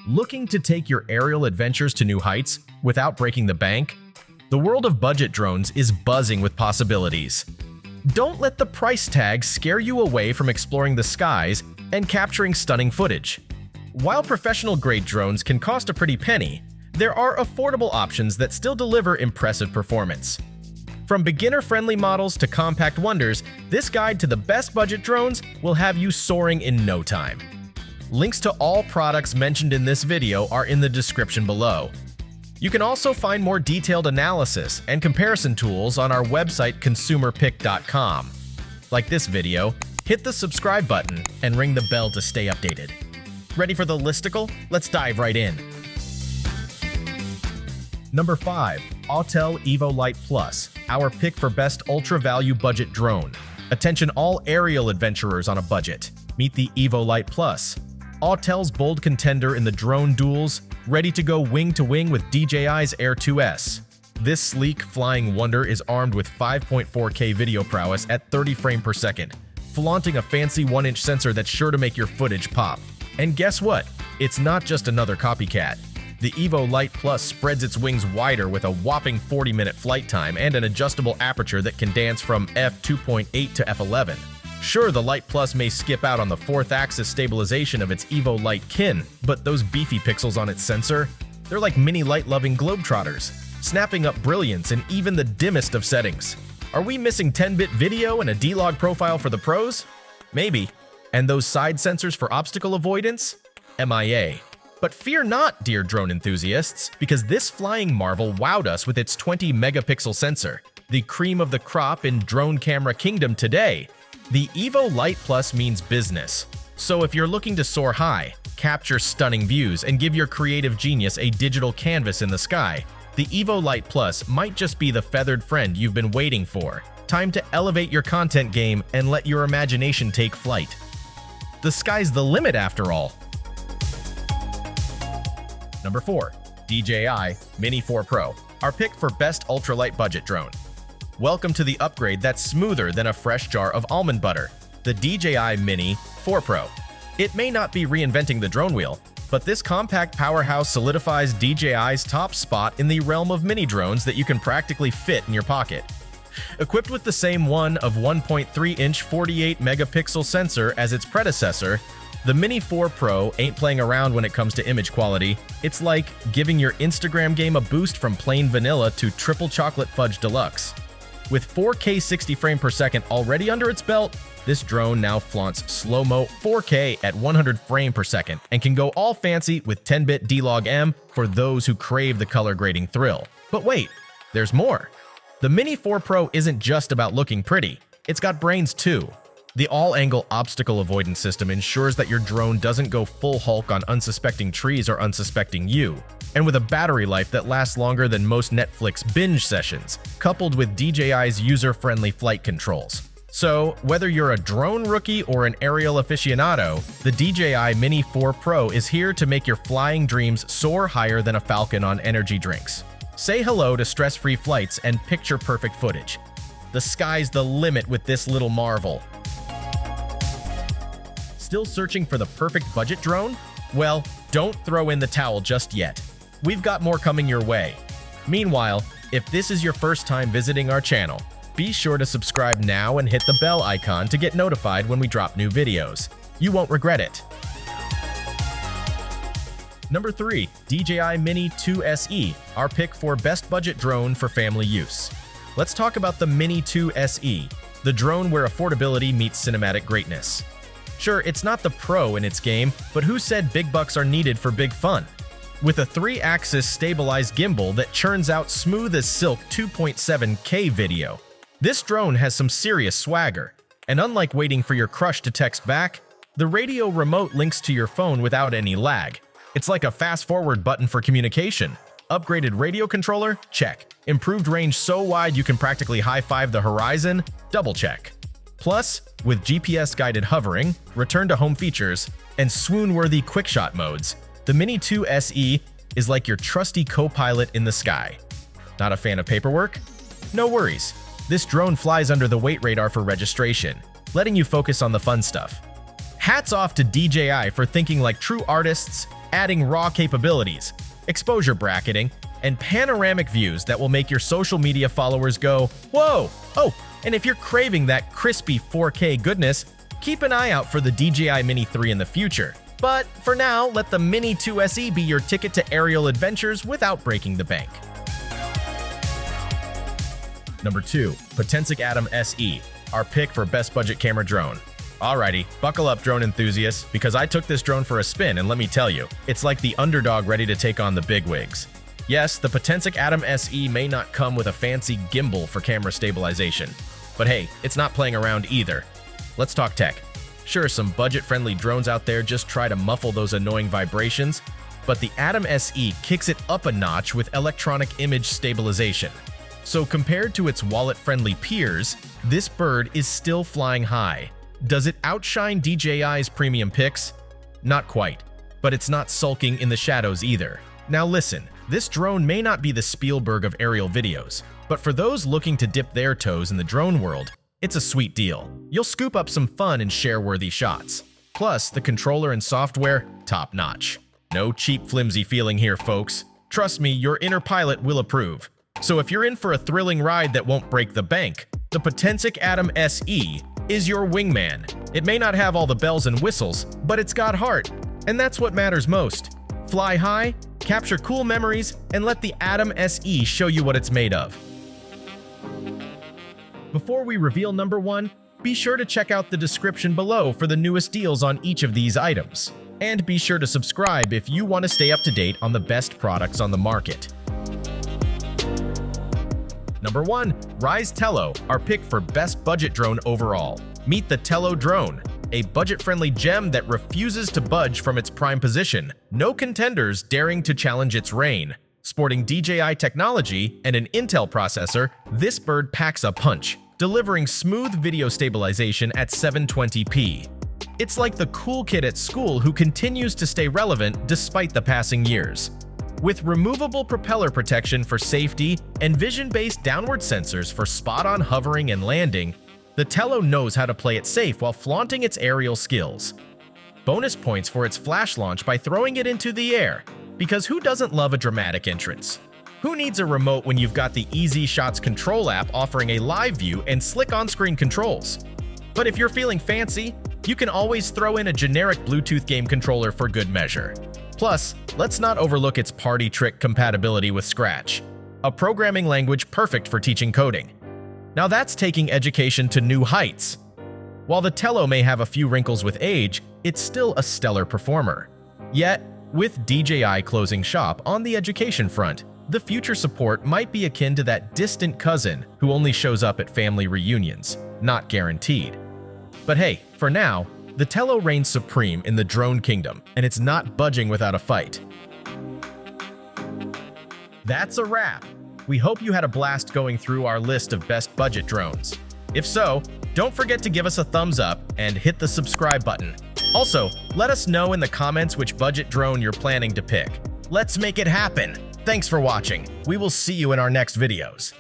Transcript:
Looking to take your aerial adventures to new heights without breaking the bank? The world of budget drones is buzzing with possibilities. Don't let the price tag scare you away from exploring the skies and capturing stunning footage. While professional-grade drones can cost a pretty penny, there are affordable options that still deliver impressive performance. From beginner-friendly models to compact wonders, this guide to the best budget drones will have you soaring in no time. Links to all products mentioned in this video are in the description below. You can also find more detailed analysis and comparison tools on our website consumerpick.com. Like this video, hit the subscribe button and ring the bell to stay updated. Ready for the listicle? Let's dive right in. Number 5. Autel Evo Lite Plus, our pick for best ultra-value budget drone. Attention all aerial adventurers on a budget. Meet the Evo Lite Plus, Autel's bold contender in the drone duels, ready to go wing-to-wing with DJI's Air 2S. This sleek flying wonder is armed with 5.4K video prowess at 30 frames per second, flaunting a fancy 1-inch sensor that's sure to make your footage pop. And guess what? It's not just another copycat. The Evo Lite Plus spreads its wings wider with a whopping 40-minute flight time and an adjustable aperture that can dance from f2.8 to f11. Sure, the Lite Plus may skip out on the 4th-axis stabilization of its Evo Lite kin, but those beefy pixels on its sensor, they're like mini light-loving globetrotters, snapping up brilliance in even the dimmest of settings. Are we missing 10-bit video and a D-Log profile for the pros? Maybe. And those side sensors for obstacle avoidance? MIA. But fear not, dear drone enthusiasts, because this flying marvel wowed us with its 20-megapixel sensor, the cream of the crop in drone camera kingdom today. The Evo Lite Plus means business. So if you're looking to soar high, capture stunning views, and give your creative genius a digital canvas in the sky, the Evo Lite Plus might just be the feathered friend you've been waiting for. Time to elevate your content game and let your imagination take flight. The sky's the limit after all. Number 4. DJI Mini 4 Pro, our pick for best ultralight budget drone. Welcome to the upgrade that's smoother than a fresh jar of almond butter, the DJI Mini 4 Pro. It may not be reinventing the drone wheel, but this compact powerhouse solidifies DJI's top spot in the realm of mini drones that you can practically fit in your pocket. Equipped with the same 1.3-inch 48-megapixel sensor as its predecessor, the Mini 4 Pro ain't playing around when it comes to image quality. It's like giving your Instagram game a boost from plain vanilla to triple chocolate fudge deluxe. With 4K 60 frames per second already under its belt, this drone now flaunts slow-mo 4K at 100 frames per second and can go all fancy with 10-bit D-Log M for those who crave the color grading thrill. But wait, there's more. The Mini 4 Pro isn't just about looking pretty, it's got brains too. The all-angle obstacle avoidance system ensures that your drone doesn't go full Hulk on unsuspecting trees or unsuspecting you. And with a battery life that lasts longer than most Netflix binge sessions, coupled with DJI's user-friendly flight controls. So, whether you're a drone rookie or an aerial aficionado, the DJI Mini 4 Pro is here to make your flying dreams soar higher than a falcon on energy drinks. Say hello to stress-free flights and picture-perfect footage. The sky's the limit with this little marvel. Still searching for the perfect budget drone? Well, don't throw in the towel just yet. We've got more coming your way. Meanwhile, if this is your first time visiting our channel, be sure to subscribe now and hit the bell icon to get notified when we drop new videos. You won't regret it. Number 3. DJI Mini 2 SE, our pick for best budget drone for family use. Let's talk about the Mini 2 SE, the drone where affordability meets cinematic greatness. Sure, it's not the pro in its game, but who said big bucks are needed for big fun? With a 3-axis stabilized gimbal that churns out smooth as silk 2.7K video, this drone has some serious swagger. And unlike waiting for your crush to text back, the radio remote links to your phone without any lag. It's like a fast-forward button for communication. Upgraded radio controller? Check. Improved range so wide you can practically high-five the horizon? Double check. Plus, with GPS-guided hovering, return-to-home features, and swoon-worthy quick-shot modes, the Mini 2 SE is like your trusty co-pilot in the sky. Not a fan of paperwork? No worries. This drone flies under the weight radar for registration, letting you focus on the fun stuff. Hats off to DJI for thinking like true artists, adding raw capabilities, exposure bracketing, and panoramic views that will make your social media followers go, whoa! Oh, and if you're craving that crispy 4K goodness, keep an eye out for the DJI Mini 3 in the future. But for now, let the Mini 2 SE be your ticket to aerial adventures without breaking the bank. Number 2. Potensic Atom SE, our pick for best budget camera drone. Alrighty, buckle up drone enthusiasts, because I took this drone for a spin and let me tell you, it's like the underdog ready to take on the bigwigs. Yes, the Potensic Atom SE may not come with a fancy gimbal for camera stabilization, but hey, it's not playing around either. Let's talk tech. Sure, some budget-friendly drones out there just try to muffle those annoying vibrations, but the Atom SE kicks it up a notch with electronic image stabilization. So compared to its wallet-friendly peers, this bird is still flying high. Does it outshine DJI's premium picks? Not quite, but it's not sulking in the shadows either. Now listen, this drone may not be the Spielberg of aerial videos, but for those looking to dip their toes in the drone world, it's a sweet deal. You'll scoop up some fun and share-worthy shots. Plus, the controller and software, top-notch. No cheap flimsy feeling here, folks. Trust me, your inner pilot will approve. So if you're in for a thrilling ride that won't break the bank, the Potensic Atom SE is your wingman. It may not have all the bells and whistles, but it's got heart, and that's what matters most. Fly high, capture cool memories, and let the Atom SE show you what it's made of. Before we reveal number 1, be sure to check out the description below for the newest deals on each of these items. And be sure to subscribe if you want to stay up to date on the best products on the market. Number 1. Ryze Tello, our pick for best budget drone overall. Meet the Tello drone, a budget-friendly gem that refuses to budge from its prime position. No contenders daring to challenge its reign. Sporting DJI technology and an Intel processor, this bird packs a punch, delivering smooth video stabilization at 720p. It's like the cool kid at school who continues to stay relevant despite the passing years. With removable propeller protection for safety and vision-based downward sensors for spot-on hovering and landing, the Tello knows how to play it safe while flaunting its aerial skills. Bonus points for its flash launch by throwing it into the air, because who doesn't love a dramatic entrance? Who needs a remote when you've got the Easy Shots control app offering a live view and slick on-screen controls? But if you're feeling fancy, you can always throw in a generic Bluetooth game controller for good measure. Plus, let's not overlook its party trick compatibility with Scratch, a programming language perfect for teaching coding. Now that's taking education to new heights. While the Tello may have a few wrinkles with age, it's still a stellar performer. Yet, with DJI closing shop on the education front, the future support might be akin to that distant cousin who only shows up at family reunions, not guaranteed. But hey, for now, the Tello reigns supreme in the drone kingdom, and it's not budging without a fight. That's a wrap! We hope you had a blast going through our list of best budget drones. If so, don't forget to give us a thumbs up and hit the subscribe button. Also, let us know in the comments which budget drone you're planning to pick. Let's make it happen! Thanks for watching. We will see you in our next videos.